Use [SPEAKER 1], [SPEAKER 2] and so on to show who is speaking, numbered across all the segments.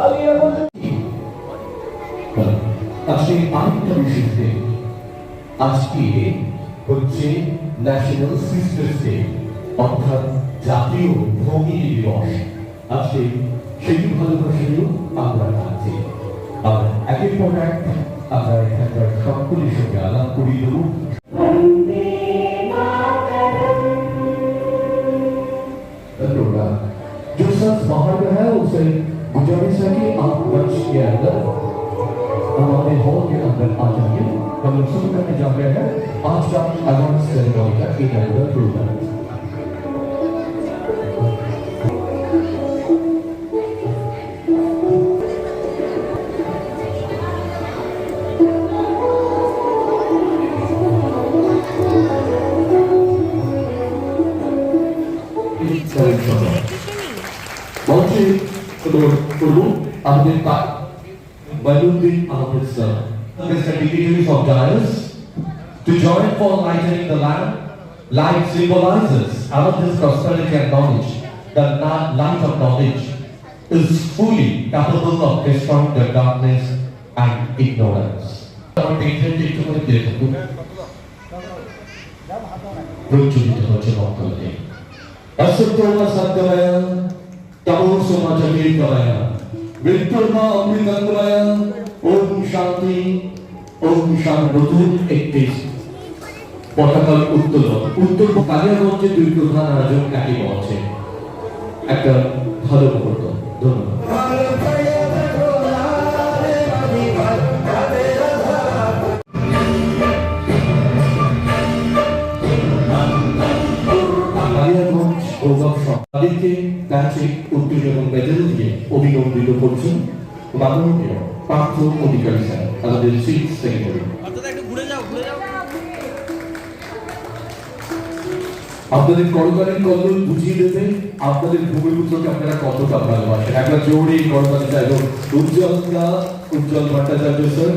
[SPEAKER 1] আজকে আরেকটা বিশেষ দিন, আজকে হচ্ছে ন্যাশনাল সিস্টার্স ডে, অর্থাৎ জাতীয় ভগিনী দিবস। আজকে সেই ভালোবাসারও আমরা আছি। আর একের পর এক আমরা এখানকার সকলের সঙ্গে আলাপ করিয়ে দেবো। जो शख्स बाहर में है उसे गुजारिश है कि आप मंच के अंदर हमारे हॉल के अंदर आ जाइए। हम लोग शुरू करने जा रहे हैं आज का अवार्ड सेरेमनी का इनॉग्रेशन प्रोग्राम। আমাদের Baluddin Ahmed sir, Mr. Dignitaries of Dias, to join for lightening the lamp. Light symbolizes Ahmed's prosperity and knowledge. The light of knowledge is fully capable of destroying the darkness and ignorance. প্রচলিত হচ্ছে বক্তব্যে অসত্যমা সত্যময়া তমোসমা জগিতময়া মৃত্যুর্মা অমৃতময়া। ওম শান্তি, ওম শান্তি। নতুন একটি পতাকার উত্তোলন। উত্তর কালিয়াগঞ্জে দুই প্রধান আয়োজক একই মঞ্চে, একটা ভালো মুহূর্ত। ধন্যবাদ। তাদেরকে কাছে উত্তর এবং মেডেল দিয়ে অভিনন্দিত করছেন মাননীয় পার্থ অধিকারী স্যার, আমাদের চিফ সেক্রেটারি। আপনাদের করতালির কদর বুঝিয়ে দেবে আপনাদের ভূমিপুত্রকে আপনারা কতটা ভালোবাসেন। একটা জোরে করতালি চাইব উজ্জ্বল ভট্টাচার্য স্যার,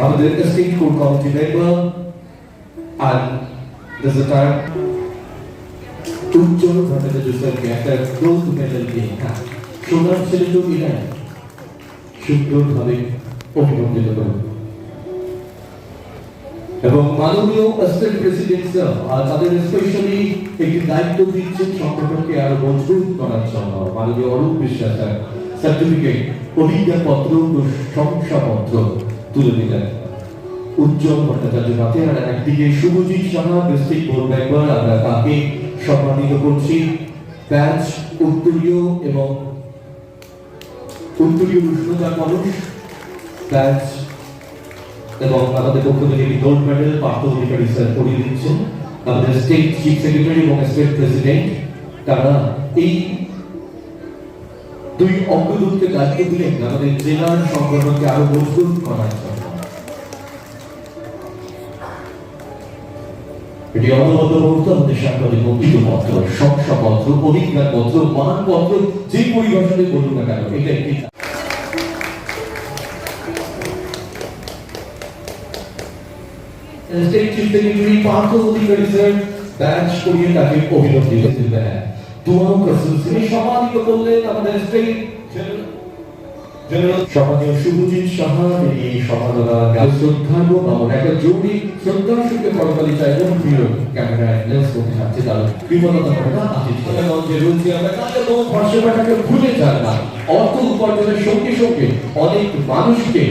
[SPEAKER 1] আমাদের এস্টেট কোর কমিটি মেম্বার, আর this is time Ujjwal Bhattacharya স্যারকে একটা গোল্ড মেডেল দিয়ে সোনার ছেলে তো এরা সুন্দরভাবে অভিনন্দিত করুন। এবং মাননীয় অ্যাসিস্ট্যান্ট প্রেসিডেন্ট স্যার তাদের স্পেশালি একটি দায়িত্ব দিচ্ছেন সংগঠনকে আরো মজবুত করার জন্য। মাননীয় অরূপ বিশ্বাস স্যার সার্টিফিকেট, অভিজ্ঞাপত্র, শংসাপত্র তুলে দিলেন উজ্জ্বল ভট্টাচার্য হাতে। আর একদিকে Subhajit Saha district board member, আমরা তাকে সম্মানিত করছি ব্যাচ, উত্তরীয় এবং উত্তরীয় উষ্ণতা কলস ব্যাচ এবং আমাদের পক্ষ থেকে gold medal Partha Adhikari sir পরিয়ে দিচ্ছেন। আমাদের স্টেট চিফ সেক্রেটারি এবং স্টেট প্রেসিডেন্ট তারা এই দুই অগ্রদূতকে দায়িত্ব দিলেন আমাদের জেলার সংগঠনকে আরো মজবুত করার জন্য। এটি অনবদ্য মুহূর্ত আমাদের সাংবাদিক পত্র, শংসাপত্র, অধিজ্ঞানপত্র, মানপত্র, যে পরিভাষাতে বলুন না কেন, এটা একটি state chief secretary Partha Adhikari sir batch করিয়ে তাকে অভিনন্দিত করলেন। দুয়াও কসুলসিনি সম্মানিত করলেন আমাদের স্টেট সম্মানীয় শুভজিৎ সাহা। এই সম্মাননা শ্রদ্ধার্ঘ মামন একটা জরুরি শ্রদ্ধার সঙ্গে করতালি চাইবেন প্রিয় ক্যামেরায় লেন্স করতে থাকছে তার বিপদতা করে না মঞ্চে রয়েছে। আমরা কাজে ভাষাটাকে ভুলে যান না। অর্থ উপার্জনের সঙ্গে সঙ্গে অনেক মানুষকে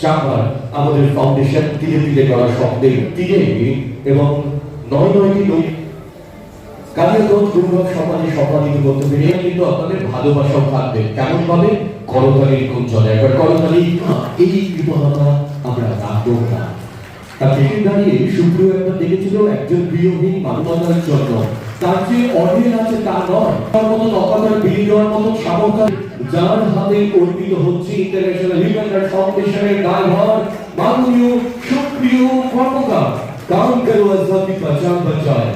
[SPEAKER 1] চাপার আমাদের ফাউন্ডেশন ধীরে ধীরে করা শব্দের তীরে এবং নয়টি লোক কালিয়াগঞ্জ গৌরব সমাজে সম্মানিত করতে পেরে কিন্তু আপনাদের ভালোবাসাও থাকবে। কেমন ভাবে? করতালির গুঞ্জনে। একবার করতালি, এই কৃপণতা আমরা রাখবো না। তার থেকে দাঁড়িয়ে সুপ্রিয় একটা দেখেছিল একজন গৃহহীন মানবতার জন্য তার যে অর্ডেন আছে তা নয়, তার মতন অকাতার বিলি দেওয়ার মতন সামর্থ্য যার হাতে অর্পিত হচ্ছে ইন্টারন্যাশনাল হিউম্যান রাইটস ফাউন্ডেশনের দায়ভার মাননীয় সুপ্রিয় কর্মকার কাম করো আজাদি বাঁচান বাঁচায়।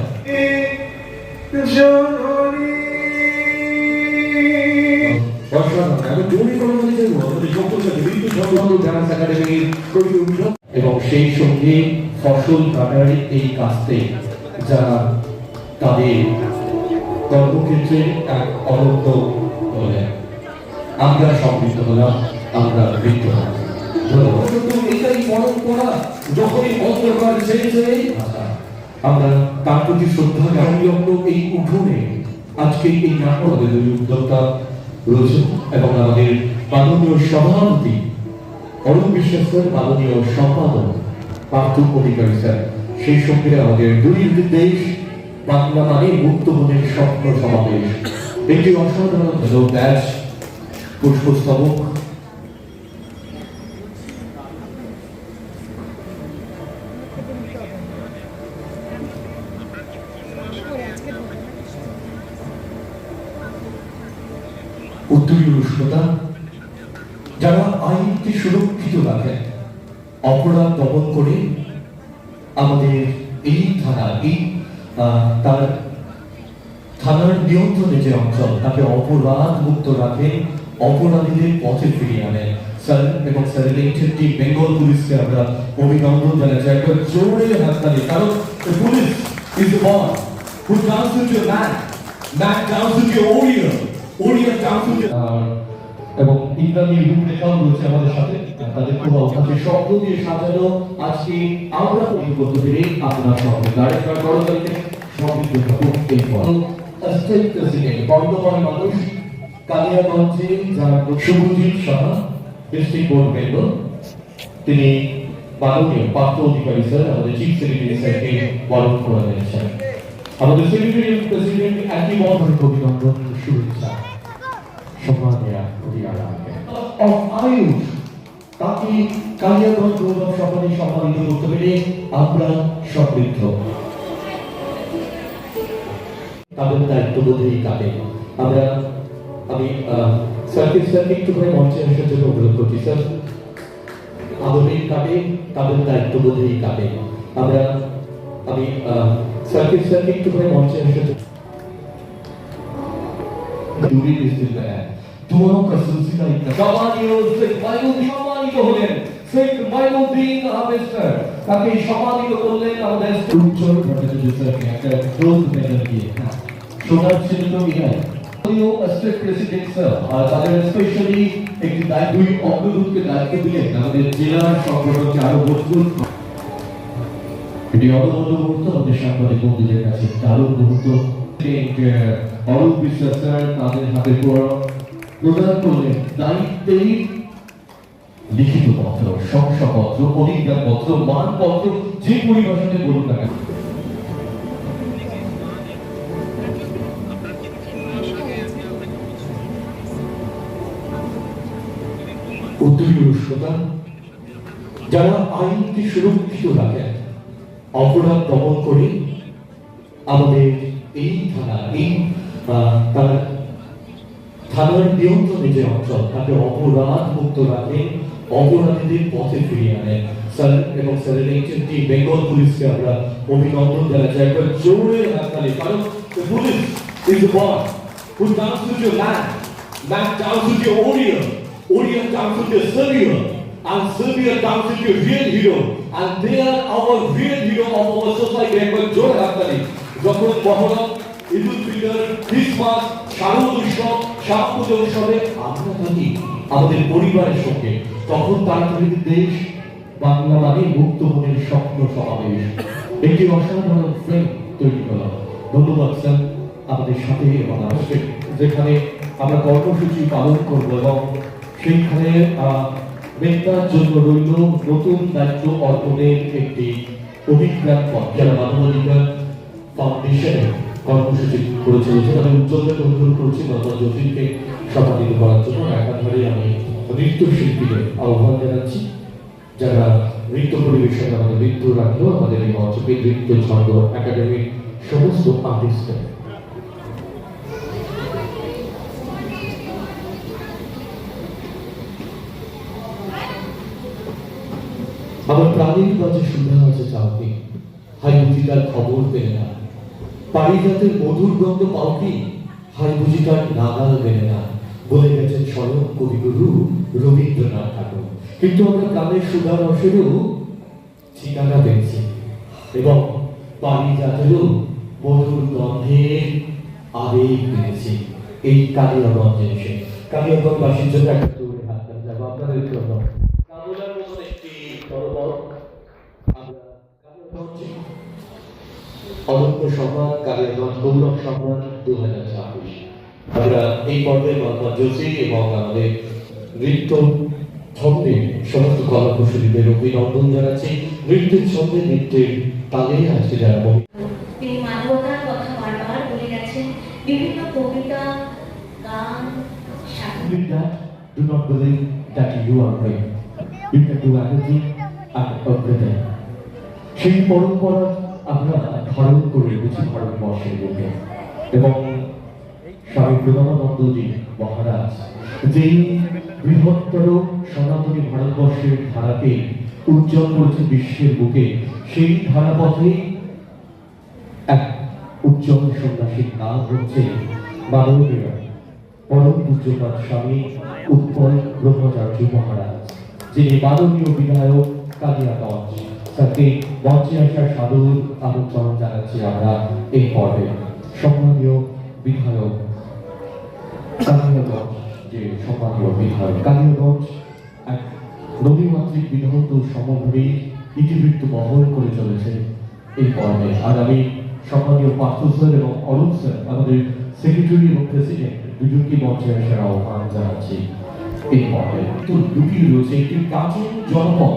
[SPEAKER 1] এবং সেই সঙ্গে ফসল কাটার এই কাজে যারা তাদের কর্মক্ষেত্রে এক অনন্ত হলেন আমরা সমৃদ্ধ হলাম, আমরা বৃদ্ধ হলাম। ধন্যবাদ। শুধু এটাই পরম্পরা, যখনই অন্ধকার ছেড়ে আমরা তার প্রতি শ্রদ্ধা জানিয়ে এই উঠোনে আজকে এই নাটক আমাদের উদ্যোক্তা রয়েছেন এবং আমাদের মাননীয় সভাপতি অরুণ বিশ্বাস স্যার, মাননীয় সম্পাদক পার্থ অধিকারী স্যার, সেই সঙ্গে আমাদের দুই দেশ বাংলা মানে মুক্ত মনের স্বপ্ন সমাবেশ, একটি অসাধারণ ব্যাচ, পুষ্পস্তবক, উত্তরীয় উষ্ণতা, যারা আইনকে সুরক্ষিত রাখেন, অপরাধ দমন করে আমাদের এই থানা, এই তার থানার নিয়ন্ত্রণে যে অঞ্চল, তাকে অপরাধ মুক্ত রাখেন, অপরাধীদের পথে ফিরিয়ে আনেন। স্যার এবং স্যারের এই টিম বেঙ্গল পুলিশকে আমরা অভিনন্দন জানাচ্ছি, একবার জোরে হাততালি, কারণ police is the one who comes with your man, man comes with your warrior, warrior comes with এবং ইংরাজি রূপরেখাও রয়েছে আমাদের সাথে, তাদের খুব অভাবে শব্দ দিয়ে সাজানো আজকে আমরা তৈরি করতে পেরে আপনার সঙ্গে ডাইরেক্টর করতালিতে সমৃদ্ধ থাকুক এই পথ। স্টেট প্রেসিডেন্ট বর্ধমান মানুষ কালিয়াগঞ্জে যার Subhajit Saha, district board member, তিনি মাননীয় পার্থ অধিকারী স্যার আমাদের চিফ সেক্রেটারি স্যারকে বরণ করে দিয়েছেন। আমাদের সেক্রেটারি প্রেসিডেন্ট একই মহান অভিনন্দন, শুভেচ্ছা, সম্মানীয় আয়ুষ, তাকে কালিয়াগঞ্জ গৌরব সভায় সম্মানিত করতে পেরে আমরা সমৃদ্ধ। তাদের দায়িত্ববোধেই কাটে। আমি স্যারকে একটু করে মঞ্চে আসার জন্য অনুরোধ করছি। স্যার, আদরেই কাটে, তাদের দায়িত্ববোধেই কাটে। আমি স্যারকে একটু করে মঞ্চে আসার জন্য दूरी इस दिल में है, दुआओं का सिलसिला इतना সম্মানিত হলেন শেখ মাইনুদ্দিন আহমেদ স্যার, তাকে সম্মানিত করলেন আমাদের উজ্জ্বল ভট্টাচার্য স্যারকে একটা গোল্ড মেডেল দিয়ে। সোনার ছিল তো ইহাই স্টেট প্রেসিডেন্ট স্যার, আর তাদের স্পেশালি একটি দুই অগ্রদূতকে দায়িত্ব দিলেন আমাদের জেলার সংগঠনকে আরো মজবুত। এটি অনবদ্য মুহূর্ত আমাদের সাংবাদিক বন্ধুদের কাছে দারুণ মুহূর্ত। অরূপ বিশ্বাস স্যার তাদের হাতে প্রদান করলেন দায়িত্বেই লিখিত পত্র, শংসাপত্র, অধিজ্ঞাপত্র, মানপত্র, যে পরিভাষাতে বলুন না কেন। উত্তরীয় উষ্ণতা, যারা আইনকে সুরক্ষিত রাখেন, অপরাধ দমন করে আমাদের এই থানা, এই তার থানার নিয়ন্ত্রণে যে অঞ্চল, তাকে অপরাধ মুক্ত রাখেন, অপরাধীদের পথে ফিরিয়ে আনেন। স্যার এবং স্যারের এই টিম বেঙ্গল পুলিশকে আমরা অভিনন্দন জানাচ্ছি, একবার জোরে হাততালি, কারণ police is the one who comes with your man, man comes with your warrior, warrior comes with your saviour, and Serbia comes with your real hero, and they are our real hero of our society. একবার জোরে হাততালি। যখন মহরম, ঈদুল Fitr, Christmas, শারদ উৎসব, শাহ পুজো উৎসবে আমরা থাকি আমাদের পরিবারের সঙ্গে, তখন তার দেশ বাংলা মানে মুক্ত মনের স্বপ্ন সমাবেশ, একটি অসাধারণ ফ্রেম তৈরি করা। ধন্যবাদ স্যার আমাদের সাথে এবং আসবে, যেখানে আমরা কর্মসূচি পালন করব এবং সেইখানে মেঘনার জন্য রইল নতুন দায়িত্ব অর্পণের একটি অভিজ্ঞান পথ, যারা মানবাধিকার ফাউন্ডেশনের কর্মসূচি করেছে। আমি উজ্জ্বলকে অনুরোধ করছি নজর জসিমকে সম্মানিত করার জন্য। একাধারে আমি নৃত্যশিল্পীদের আহ্বান জানাচ্ছি, যারা নৃত্য পরিবেশনে আমাদের নৃত্য রাখলো, আমাদের এই মঞ্চকে নৃত্য ছন্দ একাডেমির সমস্ত আর্টিস্টদের। আমার প্রাণীর মাঝে শুনে আছে চাওকি, হাই বুঝি তার খবর পেলে না, পারিজাতের মধুর গন্ধ পাওকি, হাই বুঝি তার নাগাল পেলে না, বলে গেছেন স্বয়ং কবিগুরু রবীন্দ্রনাথ ঠাকুর। কিন্তু আমরা প্রাণের সুধার রসেরও ঠিকানা পেয়েছি এবং পারিজাতেরও মধুর গন্ধের আবেগ পেয়েছি এই কালিয়াগঞ্জে এসে। কালিয়াগঞ্জবাসীর জন্য একটা জোরে হাততালি যাবো আপনাদের জন্য। কামলার মতন একটি জনপদ আমরা কালিয়াগঞ্জে অনন্ত সম্মান কালিয়াগঞ্জ গৌরব সম্মান 2026 আমরা এই পর্বে মোহাম্মদ জসি এবং আমাদের নৃত্য ছন্দে সমস্ত কলা কুশলীদের অভিনন্দন জানাচ্ছি। নৃত্যের ছন্দে নৃত্যের তালে আজকে যারা
[SPEAKER 2] তিনি মানবতার কথা বারবার বলে গেছেন বিভিন্ন কবিতা গান
[SPEAKER 1] With that, do not believe that you are great. You can do everything and everything. সেই পরম্পরা আমরা ধারণ করে রেখেছি ভারতবর্ষের বুকে এবং স্বামী প্রণবানন্দজি মহারাজ যেই বৃহত্তর সনাতনী ভারতবর্ষের ধারাকে উজ্জ্বল করেছে বিশ্বের বুকে, সেই ধারাপথে এক উজ্জ্বল সন্ন্যাসীর নাম হচ্ছে মাননীয় পরম পূজ্যপাদ স্বামী উৎপল ব্রহ্মচার্য মহারাজ, যিনি মাননীয় বিধায়ক কালিয়াগঞ্জ। তাকে মঞ্চে আসার সাদর আমন্ত্রণ জানাচ্ছি আমরা এই পর্বে। সম্মানীয় বিধায়ক কালিয়াগঞ্জ, যে সম্মানীয় বিধায়ক কালিয়াগঞ্জ এক নবীমাত্রিক বিধৌত সমভূমি ইতিবৃত্ত বহন করে চলেছে এই পর্বে। আর আমি সম্মানীয় পার্থ স্যার এবং অরুণ স্যার আমাদের সেক্রেটারি এবং প্রেসিডেন্ট দুজনকে মঞ্চে আসার আহ্বান জানাচ্ছি এই পর্বে। তো দুটি রয়েছে, একটি প্রাচীন জনপদ,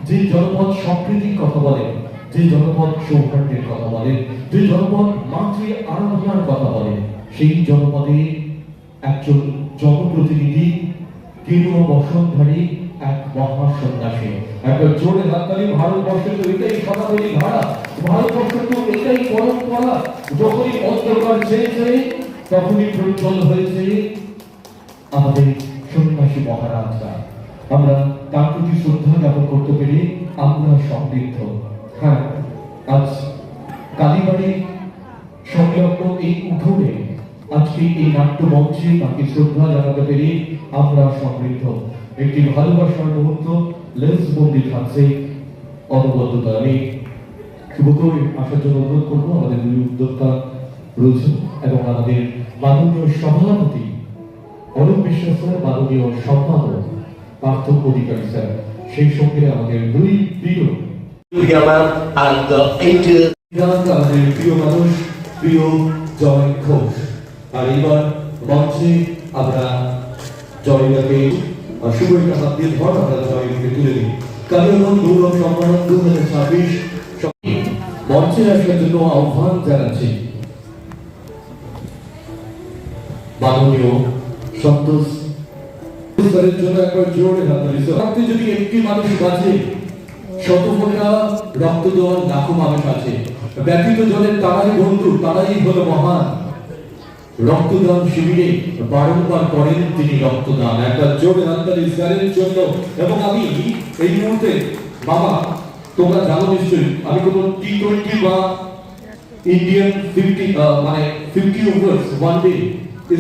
[SPEAKER 1] যে জনপদ সম্প্রীতির কথা বলে, যে জনপদ সৌহার্দ্যের কথা বলে, যে জনপদ মাতৃ আরাধনার কথা বলে, সেই জনপদে একজন জনপ্রতিনিধি কেরুয়া বসনধারী এক মহা সন্ন্যাসী। একটা জোরে হাততালি। ভারতবর্ষের তো এটাই সনাতনী ধারা, ভারতবর্ষের তো এটাই পরম্পরা। যখনই অন্ধকার ছেড়েছে তখনই প্রজ্বল হয়েছে আমাদের সন্ন্যাসী মহারাজরা। আমরা তার প্রতি শ্রদ্ধা জ্ঞাপন করতে পেরে আমরা সমৃদ্ধ। হ্যাঁ, আজ কালীবাড়ি সংলগ্ন এই উঠোনে আজকে এই নাট্য মঞ্চে তাকে শ্রদ্ধা জানাতে পেরে আমরা সমৃদ্ধ। একটি ভালোবাসার মুহূর্ত লেন্সবন্দি থাকছে অনবদ্যতা। আমি শুভ করে আসার জন্য অনুরোধ করবো আমাদের দুই উদ্যোক্তা রয়েছেন এবং আমাদের মাননীয় সভাপতি অরূপ বিশ্বাস স্যার, মাননীয় সম্পাদক পার্থ অধিকারী স্যার, সেই সঙ্গে আমাদের দুই প্রিয় আমাদের প্রিয় মানুষ প্রিয় জয় ঘোষ। আর এবার মঞ্চে আমরা জয়টাকে শুভ একটা হাত দিয়ে ধর আমরা জয়কে তুলে দিই। কালিয়াগঞ্জ গৌরব সম্মান 2026 মঞ্চে আসার জন্য আহ্বান জানাচ্ছি মাননীয় সন্তোষ স্যারের জন্য একবার জোরে হাত তালি। আপনি যদি একটি মানুষ বাঁচে, শতফোঁটা রক্ত দেওয়ার লাখো মানুষ আছে, ব্যতীত জনের তারাই বন্ধু, তারাই হলো মহান। রক্তদান শিবিরে বারংবার করেন তিনি রক্তদান। একটা জোরে হাততালি স্যারের জন্য। এবং আমি এই মুহূর্তে বাবা, তোমরা জানো নিশ্চয়ই আমি কোনো T20 বা ইন্ডিয়ান 50 ওভার্স ওয়ান ডে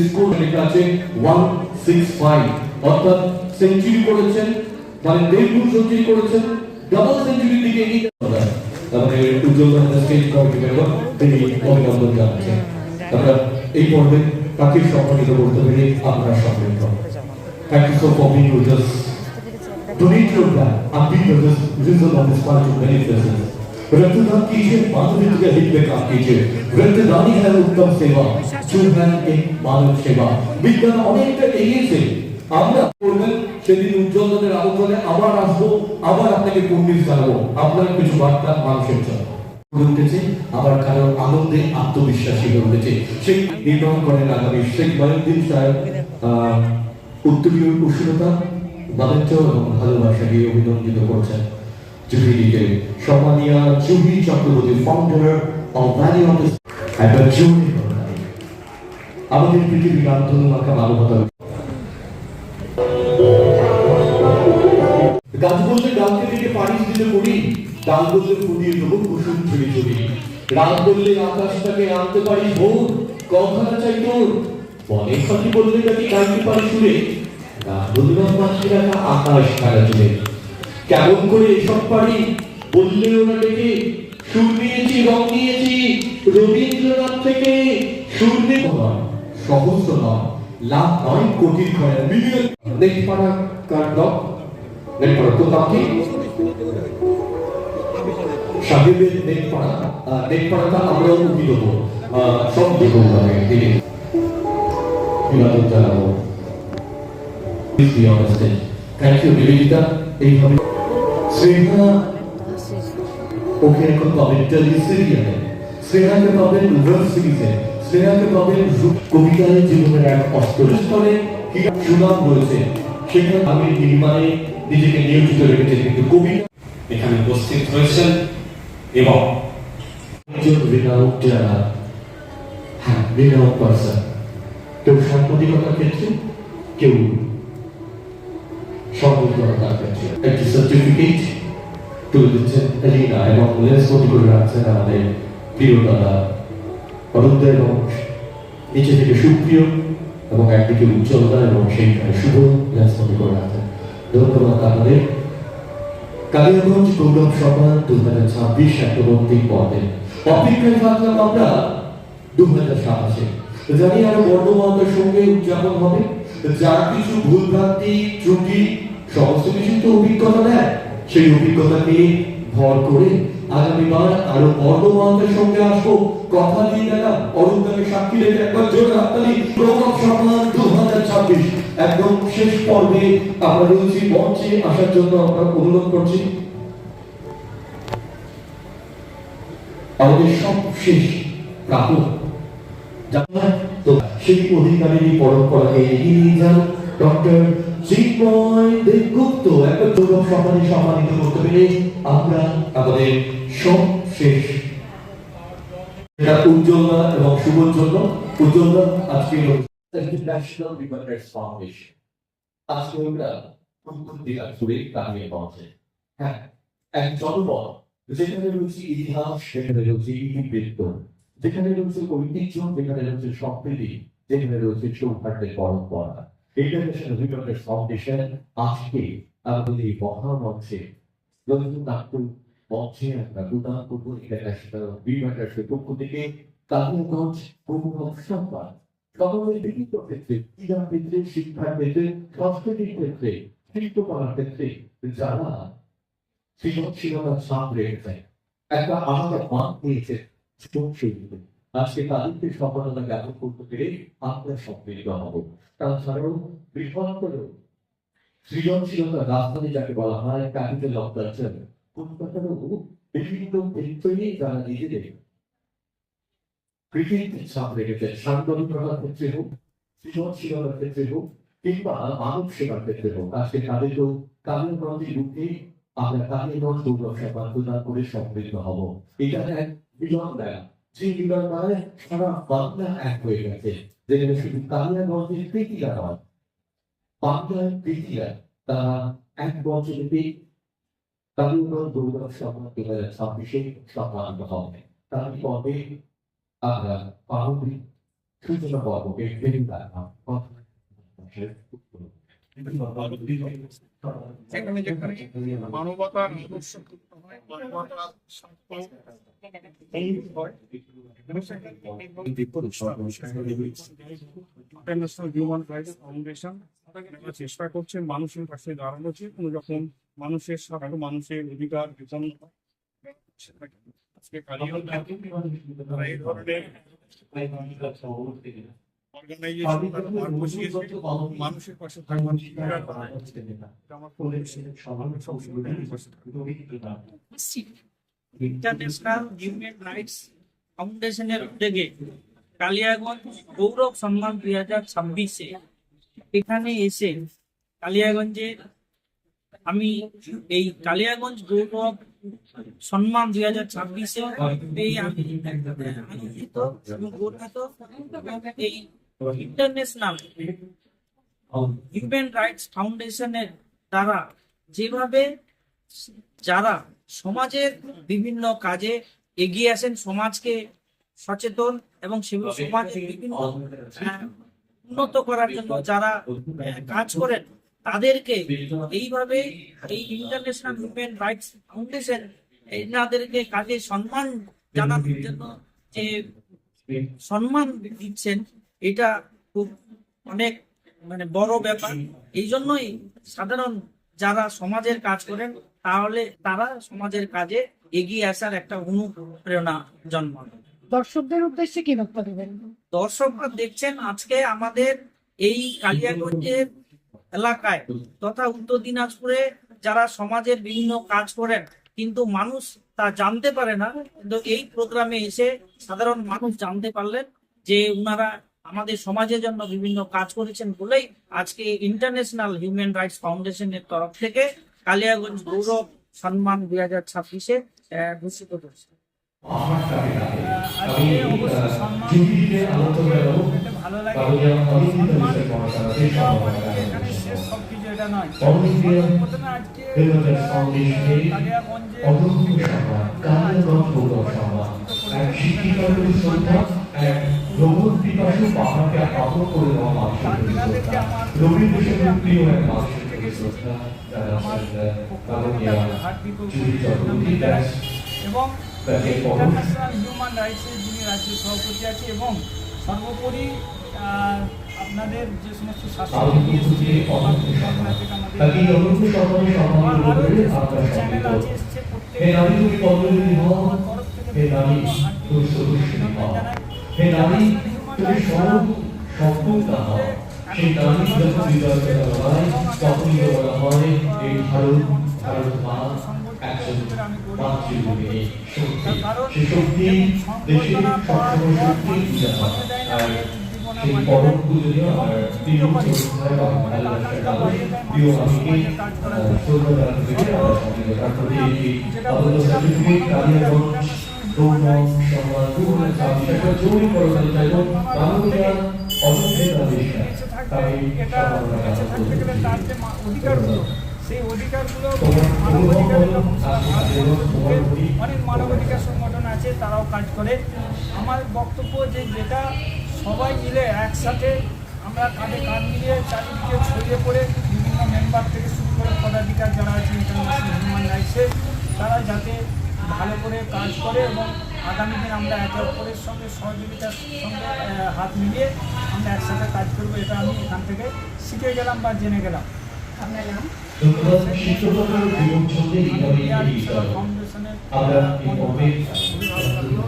[SPEAKER 1] স্কোর লেখা আছে 165, অর্থাৎ সেঞ্চুরি করেছেন, মানে 1.5 সেঞ্চুরি করেছেন, ডাবল সেঞ্চুরির দিকে এগিয়ে যাচ্ছেন। তারপরে উজ্জ্বল স্টেট কমিটি মেম্বার তিনি অভিনন্দন জানাচ্ছেন। আমরা এই পর্বে তাকে সম্মানিত করতে পেরে আমরা সমৃদ্ধ। Thank you so for being with us. Donate your blood and be with us reason of this part of many places. रक्तदान कीजिए, मानवीय के हित में काम कीजिए। रक्तदान ही है उत्तम सेवा, जो है एक मानव सेवा। বিজ্ঞান অনেকটা এগিয়েছে। আমরা করবেন সেদিন উজ্জ্বলদের আলোচনায় আবার আসবো, আবার আপনাকে পণ্ডিত জানাবো আপনার কিছু বার্তা মানুষের জন্য উঠেছে, আবার কারো আনন্দে আত্মবিশ্বাসী হয়ে উঠেছে। সেই নির্মাণ করেন আগামী শেখ মহিউদ্দিন সাহেব। উত্তরীয় কুশলতা বাণিজ্য এবং ভালোবাসাকে অভিনন্দিত করছেন জুবিলিকে। সম্মানীয় jubilee Chakraborty, founder of valley of jubilee, আমাদের পৃথিবীর আন্তর্মাখা মানবতা। গাছ বললে ডালকে দিকে পারিস দিলে করি, ডাল বললে ফুটিয়ে দেবো কুসুম ছড়ি ছড়ি। রাত বললে আকাশটাকে আনতে পারি ভোর, কথাটা চাই তোর বলে ফাঁকি বললে নাকি গাইতে পারি সুরে, গান বললে মাছি রাখা আকাশ খাড়া জুড়ে। কেমন করে এসব পারি বললেও না ডেকে, সুর নিয়েছি রং নিয়েছি রবীন্দ্রনাথ থেকে। সুর নয়, সহস্র নয়, লাখ নয় কোটি নয় মিলিয়ন নেটপাড়া কার ব্লক নেটপাড়া তো বাকি সাহেবের নেটপাড়াটা আমরা উঠি দেবো সব দেবো দিলে বিবাদন জানাবো থ্যাংক ইউ নিবেদিতা এইভাবে শ্রেহা ওকে এখন পাবেন টেলিসিরিয়ালে শ্রেহাকে পাবেন ওয়েব সিরিজে শ্রেহাকে পাবেন কবিতায় জীবনের এক অস্ত্রস্থলে সুনাম রয়েছে সেখানে আমি নির্মাণে নিজেকে নিয়োজিত রেখেছি কিন্তু কবিতা
[SPEAKER 3] এখানে উপস্থিত হয়েছেন এবং
[SPEAKER 1] একজন রেনাউড রেনাউড পারসন কেউ সাংবাদিকতার ক্ষেত্রে কেউ সর্বজনতার ক্ষেত্রে একটি সার্টিফিকেট তুলে দিচ্ছেন এলিনা এবং লেন্সপতি করে রাখছেন আমাদের প্রিয় দাদা অরুণদা এবং নিচে থেকে সুপ্রিয় এবং একদিকে উজ্জ্বলতা এবং সেইখানে শুভ লেন্সপতি করে রাখছেন ধন্যবাদ আমাদের কালিয়াগঞ্জ গৌরব সভা 2026 একদম অন্তিম পর্বে অপেক্ষায় থাকলাম আমরা 2027 জানি আরো বর্ধমানের সঙ্গে উদযাপন হবে যার কিছু ভুলভ্রান্তি ত্রুটি সমস্ত কিছু তো অভিজ্ঞতা দেয় সেই অভিজ্ঞতাকে ভর করে আগামীবার আরো বর্ধমানের সঙ্গে আসবো কথা দিয়ে গেলাম অরুণদাকে সাক্ষী রেখে একবার জোরে হাততালি গৌরব সভা 2026 একদম শেষ পর্বে আমরা রয়েছি মঞ্চে আসার জন্য আমরা অনুরোধ করছি আমাদের সবশেষ প্রাপক তো সেই অধিকারেরই পরম্পরাকে এগিয়ে নিয়ে যান ডক্টর চিন্ময় দেবগুপ্ত একটা গৌরব সম্মানে সম্মানিত করতে পেরে আমরা আমাদের সবশেষ উজ্জ্বলতা এবং শুভর জন্য উজ্জ্বলতা আজকে ইন্টারন্যাশনাল রিভার্স ফাউন্ডেশন আজকে আমরা দিনাজপুরে কামিয়ে পৌঁছে হ্যাঁ এক জনপদ যেখানে রয়েছে ইতিহাস সেখানে রয়েছে ইতিবৃত্ত যেখানে রয়েছে ঐতিহ্য যেখানে রয়েছে সম্প্রীতি যেখানে রয়েছে সৌহার্দ্যের পরম্পরা ইন্টারন্যাশনাল রিভার্স ফাউন্ডেশন আজকে আমাদের এই মহামঞ্চে রবীন্দ্রনাথ মঞ্চে আমরা প্রদান করবো ইন্টারন্যাশনাল রিভার্সের পক্ষ থেকে কালিয়াগঞ্জ সম্মান সকলের বিভিন্ন ক্ষেত্রে ক্রীড়া ক্ষেত্রে শিক্ষার ক্ষেত্রে সংস্কৃতির ক্ষেত্রে শিল্পকলার ক্ষেত্রে যারা সৃজনশীলতার ছাপ রেখেছে একটা আলাদা মান পেয়েছে আজকে তাদেরকে সফলতা জ্ঞাপন করতে পেরে আমরা সম্মিলিত হব তাছাড়াও বৃহত্তর সৃজনশীলতার রাজধানী যাকে বলা হয় ক্যাপিটাল অফ কালচার কলকাতারও বিভিন্ন ক্ষেত্রে যারা নিজেদের কৃষিতে ছাপ রেখেছে সাংবাদিকতার ক্ষেত্রে হোক সৃজনশীলতার ক্ষেত্রে হোক কিংবা মানব সেবার ক্ষেত্রে হোক আজকে তাদেরকেও কালিয়াগঞ্জের রূপে আমরা কালিয়াগঞ্জ গৌরব সভা প্রদান করে সমৃদ্ধ হব এটা এক মিলন মেলা যে মিলন মেলায় সারা বাংলা এক হয়ে গেছে যেখানে শুধু কালিয়াগঞ্জের প্রীতিরা নয় বাংলার প্রীতিরা তারা এক বছরে কালিয়াগঞ্জ গৌরব সভা 2026 সম্মানিত হবে তার পরে আমরা পারমিক সূচনা পর্বকে ফেরি রাখলাম
[SPEAKER 4] এখানে যেখানে মানবতার আদর্শ হয় মানবতার স্বার্থ ইন্টারন্যাশনাল হিউম্যান রাইটস ফাউন্ডেশন চেষ্টা করছে মানুষের পাশে দাঁড়ানো উচিত যখন মানুষের স্বার্থ মানুষের অধিকার বিধান আজকে এই ধরনের মানুষের পাশে
[SPEAKER 5] ইন্টারন্যাশনাল হিউম্যান রাইটস ফাউন্ডেশনের উদ্যোগে কালিয়াগঞ্জ গৌরব সম্মান 2026-এ এখানে এসে কালিয়াগঞ্জে আমি এই কালিয়াগঞ্জ গৌরব সম্মান 2026-এ আমি আনন্দিত এবং গর্বিত এই ইন্টারন্যাশনাল হিউম্যান রাইটস ফাউন্ডেশনের দ্বারা যেভাবে যারা সমাজের বিভিন্ন কাজে এগিয়ে আসেন সমাজকে সচেতন এবং সমাজের বিভিন্ন উন্নত করার জন্য যারা কাজ করেন তাদেরকে এইভাবে এই ইন্টারন্যাশনাল হিউম্যান রাইটস ফাউন্ডেশন এনাদেরকে কাজে সম্মান জানানোর জন্য যে সম্মান দিচ্ছেন এটা খুব অনেক মানে বড় ব্যাপার। এই জন্যই সাধারণ যারা সমাজের কাজ করেন তাহলে তারা সমাজের কাজে এগিয়ে আসার একটা অনুপ্রেরণা জন্মাবে।
[SPEAKER 6] দর্শকদের উদ্দেশ্যে কি বক্তব্য দেবেন?
[SPEAKER 5] দর্শকরা দেখছেন আজকে আমাদের এই কালিয়াগঞ্জের এলাকায় তথা উত্তর দিনাজপুরে যারা সমাজের বিভিন্ন কাজ করেন কিন্তু মানুষ তা জানতে পারে না, কিন্তু এই প্রোগ্রামে এসে সাধারণ মানুষ জানতে পারলেন যে উনারা আমাদের সমাজের জন্য বিভিন্ন কাজ করেছেন বলেই আজকে ইন্টারন্যাশনাল হিউম্যান রাইটস ফাউন্ডেশনের তরফ থেকে কালিয়াগঞ্জ গৌরব সম্মান 2026-এ ঘোষিত করেছে।
[SPEAKER 1] আমি জুবিলিতে আলোচনা করব
[SPEAKER 4] ভালো লাগে
[SPEAKER 1] কারণ অনেক
[SPEAKER 4] এখানে শেষ সবকিছু এটা নয়। প্রথমে আজকে
[SPEAKER 1] ফাউন্ডেশনের
[SPEAKER 4] কালিয়াগঞ্জে
[SPEAKER 1] অদম্য সম্মান, কালিয়াগঞ্জ গৌরব সম্মান, এক শিক্ষিকার শ্রদ্ধা, এক ভ্রমণ পিপাসু পাহাড়কে আপন করে দেওয়া মানুষের প্রতি শ্রদ্ধা, রবীন্দ্রনাথের প্রিয় এক মানুষের প্রতি শ্রদ্ধা, জুবিলি চক্রবর্তী দাস
[SPEAKER 4] এবং
[SPEAKER 1] তাকে
[SPEAKER 4] ইন্টারন্যাশনাল হিউম্যান রাইটসের যিনি রাজ্য সভাপতি আছে এবং সর্বোপরি আপনাদের যে সমস্ত শাসন
[SPEAKER 1] তাকে অনন্ত সম্মানে সম্মান করে আপনার
[SPEAKER 4] চ্যানেল
[SPEAKER 1] সম্মানিত
[SPEAKER 4] আছে এসছে
[SPEAKER 1] হে নারী তুমি পদ্মজনী হও,
[SPEAKER 4] আমার তরফ থেকে
[SPEAKER 1] হে নারী তুমি সদস্যনী হও, হে নারী তুমি সম্পূর্ণতা হও। সেই নারী যখন হৃদয় করা হয় তখনই বলা হয় এই ভারত মা একজন মাতৃভূমি শক্তি। সে শক্তি দেশের সবসময় শক্তি পূজা হয়। আর সেই পরম পূজনীয় আর তিরুপতি ভালোবাসার প্রিয় আমিকে শ্রদ্ধা জানাতে পেরে আমরা সঙ্গে তার প্রতি একটি আবদ্ধ সার্টিফিকেট কালিয়াগঞ্জ গৌরব সম্মান 2026 একটা জরুরি করতে চাইব বাংলা অযোধ্যা দেশটা তাই
[SPEAKER 4] এটা বেঁচে থাকতে গেলে তার যে অধিকারগুলো সেই অধিকারগুলো অনেক মানবাধিকার সংগঠন আছে তারাও কাজ করে। আমার বক্তব্য যে যেটা সবাই মিলে একসাথে আমরা কাঁধে কাঁধ মিলিয়ে চারিদিকে ছড়িয়ে পড়ে বিভিন্ন মেম্বার থেকে শুরু করে পদাধিকার যারা আছে ইন্টারন্যাশনাল হিউম্যান রাইটসের তারা যাতে ভালো করে কাজ করে এবং আগামী দিন আমরা একে অপরের সঙ্গে সহযোগিতার সঙ্গে হাত মিলিয়ে আমরা একসাথে কাজ করবো, এটা আমি এখান থেকে শিখে গেলাম বা জেনে গেলাম।
[SPEAKER 6] আপনার নাম?
[SPEAKER 1] শিক্ষকতার জীবন ছন্দে এইভাবে এগিয়ে চলে।
[SPEAKER 4] ফাউন্ডেশনের
[SPEAKER 1] আমরা এই পর্বে সঙ্গীত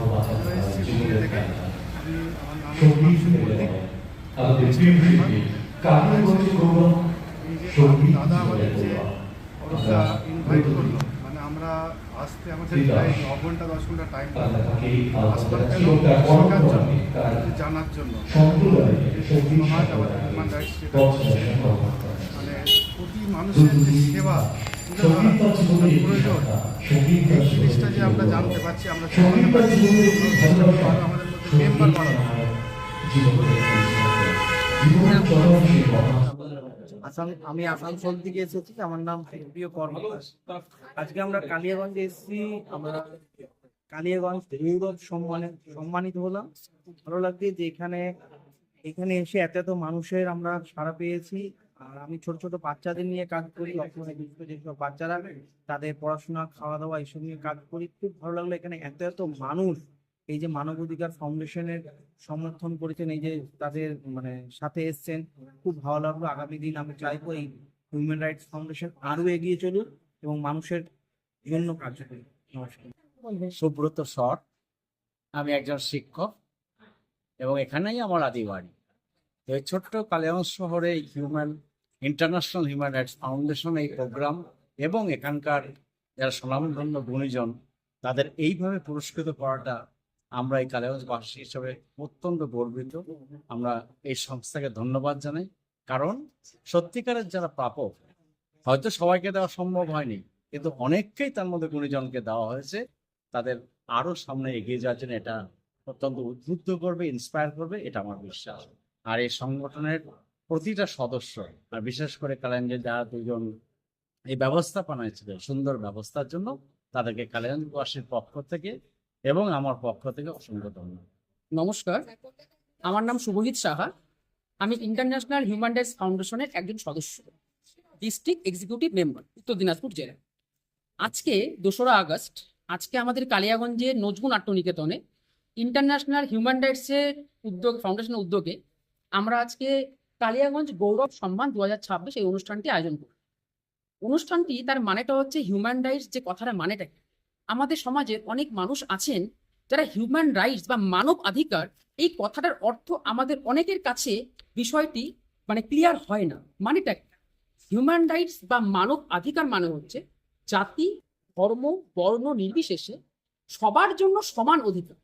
[SPEAKER 1] আমাদের প্রিয় শিল্পী কালিয়াগঞ্জ গৌরব সঙ্গীত
[SPEAKER 7] দাদা আমাদের যে ওরা ইনভাইট করলো, মানে আমরা আসতে আমাদের প্রায় 9 ঘন্টা 10 ঘন্টা টাইম জানার জন্য সমাজ আমাদের হিউম্যান রাইটস যেটা মানে প্রতি মানুষের যে সেবা প্রয়োজন এই জিনিসটা যে আমরা জানতে পারছি, আমরা জানতে পারছি আমাদের মধ্যে মেম্বার বাড়ানো।
[SPEAKER 5] আমি আসানসোল থেকে এসেছি, আমার নাম প্রিয় কর্মদাস। আজকে আমরা কালিয়াগঞ্জে এসেছি, আমরা কালিয়াগঞ্জ গৌরব সম্মানিত হলাম। ভালো লাগছে যে এখানে এসে এত মানুষের আমরা সাড়া পেয়েছি। আর আমি ছোট ছোট বাচ্চাদের নিয়ে কাজ করি, অসময়ে যেসব বাচ্চারা তাদের পড়াশোনা খাওয়া দাওয়া এইসব নিয়ে কাজ করি। খুব ভালো লাগলো এখানে এত মানুষ এই যে মানবাধিকার ফাউন্ডেশনের সমর্থন করেছেন, এই যে তাদের মানে সাথে এসছেন, খুব ভালো লাগলো। আগামী দিন আমি চাইবো এই হিউম্যান রাইটস ফাউন্ডেশন আরো এগিয়ে চলুক এবং মানুষের জন্য কাজ করি। নমস্কার।
[SPEAKER 8] সুব্রত সর, আমি একজন শিক্ষক এবং এখানেই আমার আদি বাড়ি। তো এই ছোট্ট কালিয়াগঞ্জ শহরে ইন্টারন্যাশনাল হিউম্যান রাইটস ফাউন্ডেশন এই প্রোগ্রাম এবং এখানকার যারা স্বনামধন্য গুণীজন তাদের এইভাবে পুরস্কৃত করাটা আমরা এই কালিয়াগঞ্জবাসী হিসেবে অত্যন্ত গর্বিত। আমরা এই সংস্থাকে ধন্যবাদ জানাই, কারণ সত্যিকারের যারা প্রাপক, হয়তো সবাইকে দেওয়া সম্ভব হয়নি, কিন্তু অনেককেই তার মধ্যে গুণীজনকে দেওয়া হয়েছে। তাদের আরো সামনে এগিয়ে যাওয়ার জন্য এটা অত্যন্ত উদ্বুদ্ধ করবে, ইন্সপায়ার করবে, এটা আমার বিশ্বাস। আর এই সংগঠনের প্রতিটা সদস্য, আর বিশেষ করে কালিয়াগঞ্জের যারা দুজন এই ব্যবস্থাপনা ছিল সুন্দর ব্যবস্থার জন্য, তাদেরকে কালিয়াগঞ্জবাসীর পক্ষ থেকে এবং আমার পক্ষ থেকে অসংখ্য ধন্যবাদ।
[SPEAKER 9] নমস্কার, আমার নাম শুভজিৎ সাহা। আমি ইন্টারন্যাশনাল হিউম্যান রাইটস ফাউন্ডেশনের একজন সদস্য, ডিস্ট্রিক্ট এক্সিকিউটিভ মেম্বার, উত্তর দিনাজপুর জেলা। আজকে 2রা আগস্ট, আজকে আমাদের কালিয়াগঞ্জের নজরুল নাট্যনিকেতনে ইন্টারন্যাশনাল হিউম্যান রাইটসের ফাউন্ডেশনের উদ্যোগে আমরা আজকে কালিয়াগঞ্জ গৌরব সম্মান 2026 এই অনুষ্ঠানটি আয়োজন করি। অনুষ্ঠানটি তার মানেটা হচ্ছে হিউম্যান রাইটস, যে কথাটা মানেটা কি? আমাদের সমাজের অনেক মানুষ আছেন যারা হিউম্যান রাইটস বা মানব অধিকার এই কথাটার অর্থ আমাদের অনেকের কাছে বিষয়টি মানে ক্লিয়ার হয় না। মানেটা কি? হিউম্যান রাইটস বা মানব অধিকার মানে হচ্ছে জাতি, ধর্ম, বর্ণ নির্বিশেষে সবার জন্য সমান অধিকার।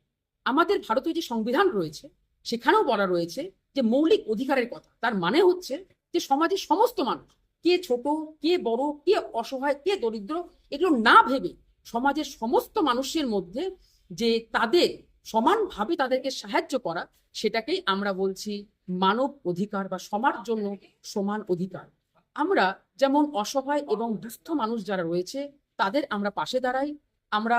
[SPEAKER 9] আমাদের ভারতীয় যে সংবিধান রয়েছে সেখানেও বলা রয়েছে যে মৌলিক অধিকারের কথা। তার মানে হচ্ছে যে সমাজের সমস্ত মানুষ, কে ছোট, কে বড়, কে অসহায়, কে দরিদ্র, এগুলো না ভেবে সমাজের সমস্ত মানুষের মধ্যে যে তাদের সমানভাবে তাদেরকে সাহায্য করা, সেটাকেই আমরা বলছি মানব অধিকার বা সবার জন্য সমান অধিকার। আমরা যেমন অসহায় এবং দুস্থ মানুষ যারা রয়েছে তাদের আমরা পাশে দাঁড়াই। আমরা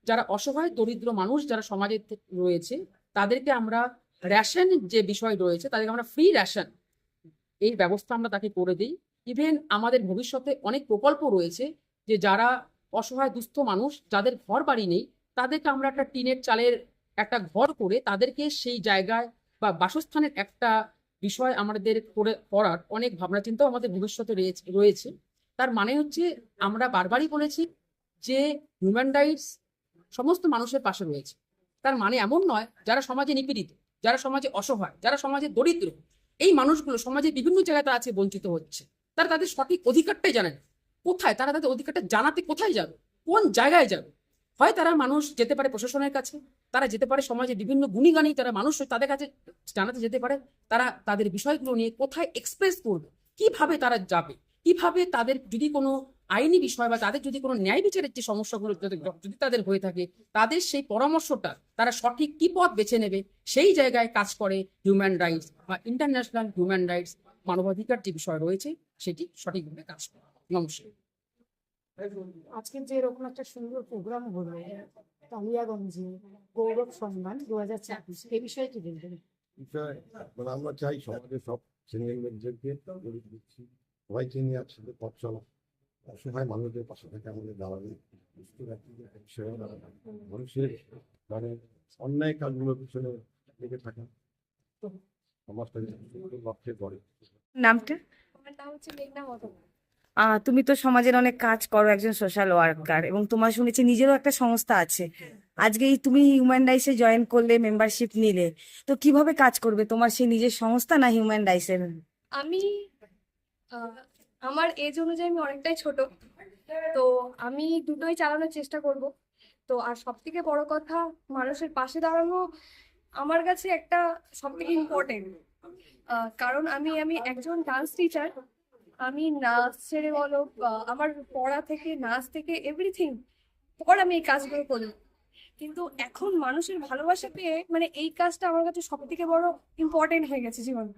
[SPEAKER 9] যারা অসহায় দরিদ্র মানুষ যারা সমাজে রয়েছে তাদেরকে আমরা রেশন যে বিষয় রয়েছে তাদেরকে আমরা ফ্রি রেশন এই ব্যবস্থা আমরা তাকে করে দিই। ইভেন আমাদের ভবিষ্যতে অনেক প্রকল্প রয়েছে যে যারা অসহায় দুস্থ মানুষ যাদের ঘর বাড়ি নেই তাদেরকে আমরা একটা টিনের চালের একটা ঘর করে তাদেরকে সেই জায়গায় বা বাসস্থানের একটা বিষয় আমাদের করে করার অনেক ভাবনা চিন্তাও আমাদের ভবিষ্যতে রয়েছে। তার মানে হচ্ছে আমরা বারবারই বলেছি যে হিউম্যান রাইটস সমস্ত মানুষের পাশে রয়েছে। তার মানে এমন নয় যারা সমাজে নিপীড়িত, যারা সমাজে অসহায়, যারা সমাজে দরিদ্র, এই মানুষগুলো সমাজে বিভিন্ন জায়গায় তারা আছে বঞ্চিত হচ্ছে, তারা তাদের সঠিক অধিকারটাই জানে না। কোথায় তারা তাদের অধিকারটা জানাতে কোথায় যাবে, কোন জায়গায় যাবে? হয় তারা মানুষ যেতে পারে প্রশাসনের কাছে, তারা যেতে পারে সমাজে বিভিন্ন গুণীগানী তারা মানুষ তাদের কাছে জানাতে যেতে পারে, তারা তাদের বিষয়গুলো নিয়ে কোথায় এক্সপ্রেস করবে, কিভাবে তারা যাবে, কিভাবে তাদের যদি কোনো আইনি বিষয় বা তাদের যদি কোনো ন্যায় বিচারের যে সমস্যাগুলো যদি তাদের হয়ে থাকে তাদের সেই পরামর্শটা তারা সঠিক কি পথ বেছে নেবে, সেই জায়গায় কাজ করে হিউম্যান রাইটস বা ইন্টারন্যাশনাল হিউম্যান রাইটস মানবাধিকার যে বিষয় রয়েছে সেটি সঠিকভাবে কাজ করে। নমস্কার।
[SPEAKER 6] আজকে যে এরকম একটা সুন্দর প্রোগ্রাম হলো কালিয়াগঞ্জে গৌরব সম্মান 2026, এই বিষয়ে কি বলবেন?
[SPEAKER 10] বিষয় মানে আমরা চাই সমাজের সব শ্রেণীর লোকদেরকে গরিব দুঃখী সবাইকে নিয়ে একসাথে পথ চলা, অসহায় মানুষদের পাশে থেকে আমাদের দাঁড়াবে, দুস্থ ব্যক্তিদের বিষয়ে দাঁড়াবে, মানুষের মানে অন্যায় কাজগুলোর পিছনে লেগে থাকা, সমাজটাকে লক্ষ্যে করে।
[SPEAKER 6] নামটা?
[SPEAKER 11] আমার নাম হচ্ছে মেঘনা মতো।
[SPEAKER 6] তুমি তো সমাজের অনেক কাজ করো, একজন সোশ্যাল ওয়ার্কার, এবং তোমার শুনেছি নিজেরও একটা সংস্থা আছে। আজকেই তুমি হিউম্যান রাইটসে জয়েন করলে, মেম্বারশিপ নিলে, তো কিভাবে কাজ করবে? তোমার সেই নিজের সংস্থা না হিউম্যান রাইটসের?
[SPEAKER 11] আমি আমার এজ অনুযায়ী আমি অনেকটাই ছোট, তো আমি দুটোই চালানোর চেষ্টা করব। তো আর সব থেকে বড় কথা, মানুষের পাশে দাঁড়ানো আমার কাছে একটা সব থেকে ইম্পর্টেন্ট, কারণ আমি একজন ডান্স টিচার। আমি নাচ ছেড়ে বলো, আমার পড়া থেকে নাচ থেকে এভরিথিং পর আমি এই কাজগুলো করি, কিন্তু এখন মানুষের ভালোবাসা পেয়ে মানে এই কাজটা আমার কাছে সব থেকে বড় ইম্পর্টেন্ট হয়ে গেছে জীবনে।